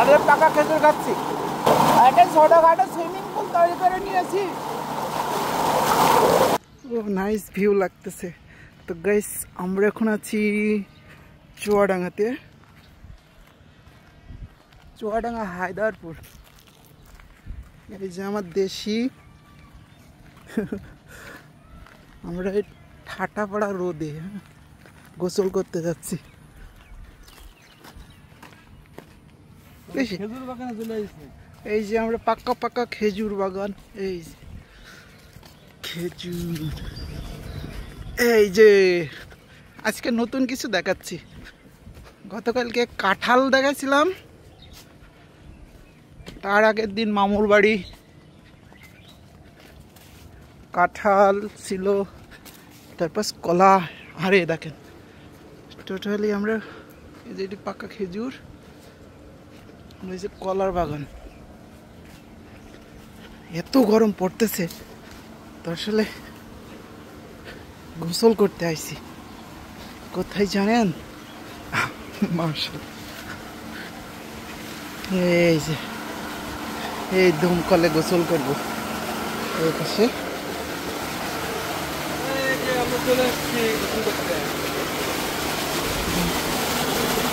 আরে পাকা খেজুর খাচ্ছি। একটা ছোটখাটো সুইমিং পুল তৈরি করে নিয়েছি। ও নাইস ভিউ লাগতেছে। তো গাইস আমরা এখন আছি চুয়াডাঙ্গাতে, চুয়াডাঙ্গা হায়দারপুর। এই যে আমার দেশি, আমরা এই ঠাটা পড়া রোদে গোসল করতে যাচ্ছি। খেজুর বাগানে চলে আসছে। এই যে আমরা পাক্কা পাক্কা খেজুর বাগান। এই যে খেজুর, এই যে আজকে নতুন কিছু দেখাচ্ছি। গতকালকে কাঁঠাল দেখাচ্ছিলাম, তার আগের দিন মামুর বাড়ি কাঁঠাল ছিল, তারপর কলা। আরে দেখেন টোটালি আমরা এই যে এটি পাকা খেজুর, এই যে কলার বাগান। এত গরম পড়তেছে তো আসলে গোসল করতে আইছি। কোথায় জানেন? এই যে এই দমকলে গোসল করব। এই পাশে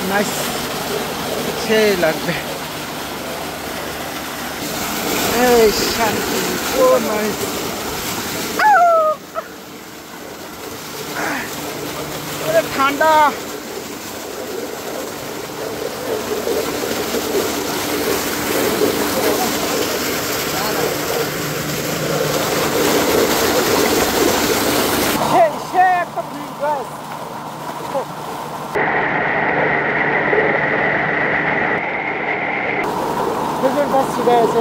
নাইস, সেই লাগবে। এই শান্তি, ও নাইস। ঠান্ডা একটা গাছ। খেজুর গাছ ছিঁড়ে আছে,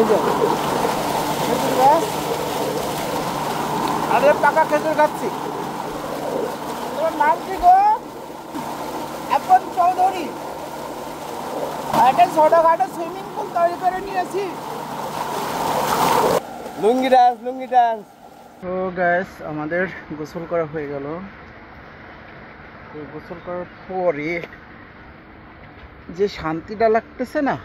খেজুর গাছ। আরে পাকা খেজুর খাচ্ছি। তোমার নাম কি গো? এখন চৌধুরী। একটা ছোটখাটো সুইমিং পুল তৈরি করে নিয়েছি। লুঙ্গি ডান্স, লুঙ্গি ডান্স। তো গাইস আমাদের গোসল করা হয়ে গেল। গোসল করার পরে যে শান্তিটা লাগতেছে না,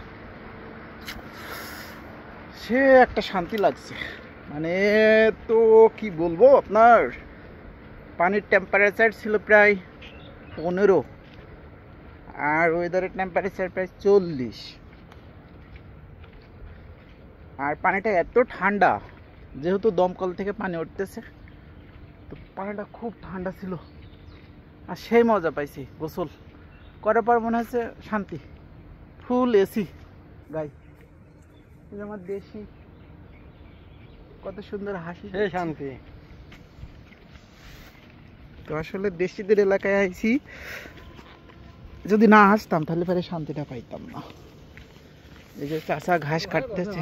সে একটা শান্তি লাগছে। মানে তো কি বলবো, আপনার পানির টেম্পারেচার ছিল প্রায় 15 আর ওয়েদারের টেম্পারেচার প্রায় 40, আর পানিটা এত ঠান্ডা, যেহেতু দমকল থেকে পানি উঠতেছে তো পানিটা খুব ঠান্ডা ছিল। আর সেই মজা পাইছি গোসল করার পর, মনে হচ্ছে শান্তি, ফুল এসি গাই। আমার দেশি কত সুন্দর হাসি, সেই শান্তি। তো আসলে দেশিদের এলাকায় আইছি, যদি না আসতাম তাহলে পরে শান্তিটা পাইতাম না। এই যে চাষা ঘাস কাটতেছে।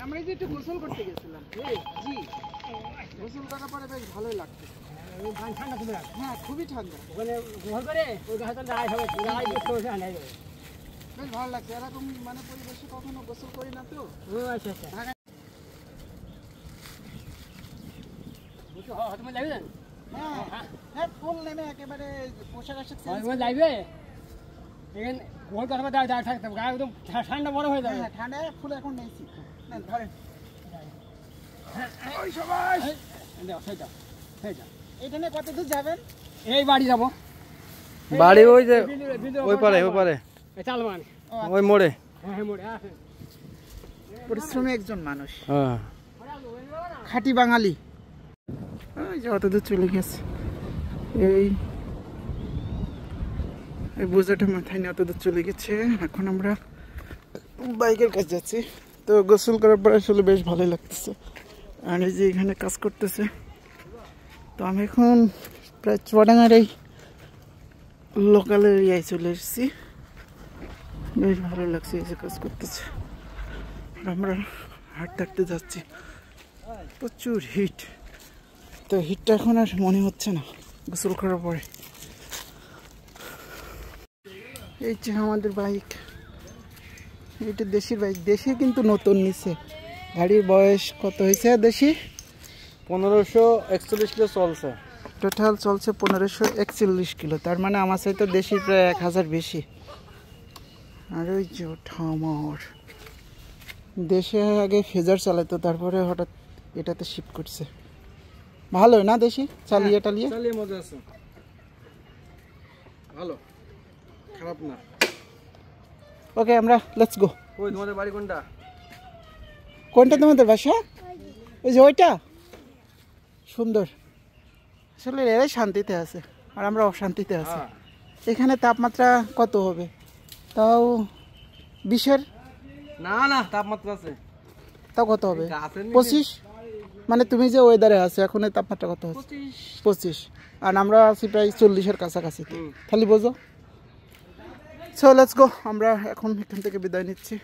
আমরা যে একটু গোসল করতে গেছিলাম, জি গোসল করার পরে বেশ ভালোই লাগছে। হ্যাঁ খুবই ঠান্ডা, বেশ ভালো লাগছে। এরকম মানে পরিবেশে কখনো গোসল করি না তো। হ্যাঁ ফুল নেমে একেবারে পোশাক আশাক ঠান্ডা বড় হয়ে যাবে। ঠান্ডা ফুল এখন নেইছি, ধরেন এটা নিয়ে কত দূর যাবেন? এই বাড়ি যাবো, বাড়ি ওই যে ওই পারে, ওই পারে ওই মোড়ে। পরিশ্রমী একজন মানুষ, খাঁটি বাঙালি। অতদূর চলে গেছে, এই বোঝাটা মাথায় নিয়ে অতদূর চলে গেছে। এখন আমরা বাইকের কাছে যাচ্ছি। তো গোসল করার পর আসলে বেশ ভালোই লাগতেছে। আর এই যে এখানে কাজ করতেছে, তো আমি এখন প্রায় চুয়াডাঙ্গার এই লোকাল এরিয়ায় চলে এসেছি। বেশ ভালো লাগছে, এই যে কাজ করতেছে। আমরা হাঁটতে হাঁটতে যাচ্ছি, প্রচুর হিট। তো হিটটা এখন আর মনে হচ্ছে না গোসল করার পরে। এই যে আমাদের বাইক, এটা দেশির বাইক। দেশে কিন্তু নতুন নিছে। গাড়ির বয়স কত হয়েছে দেশি? 1541 কিলো চলছে। টোটাল চলছে 1541 কিলো, তার মানে আমার চাইতে দেশি প্রায় 1000 বেশি। আর ওই যে ঠামার দেশে আগে ফেজার চালাতো, তারপরে হঠাৎ এটাতে শিফট করছে। ভালোই না দেশি চালিয়ে টালিয়ে? চালিয়ে মজা আছে, ভালো, খারাপ না। ওকে, আমরা লেটস গো। ওই তোমাদের বাড়ি কোনটা? কোনটা তোমাদের বাসা? ওই যে ওইটা সুন্দর। আসলে এরাই শান্তিতে আছে আর আমরা অশান্তিতে আছি। এখানে তাপমাত্রা কত হবে? তাও 20-এর? না না, তাপমাত্রা আছে। তাও কত হবে? 25। মানে তুমি যে ওয়েদারে আছো এখন এই তাপমাত্রা কত আছে? 25। আর আমরা আছি প্রায় 40-এর কাছাকাছি। তাহলে বোঝো। সো লেটস গো, আমরা এখন এখান থেকে বিদায় নিচ্ছি।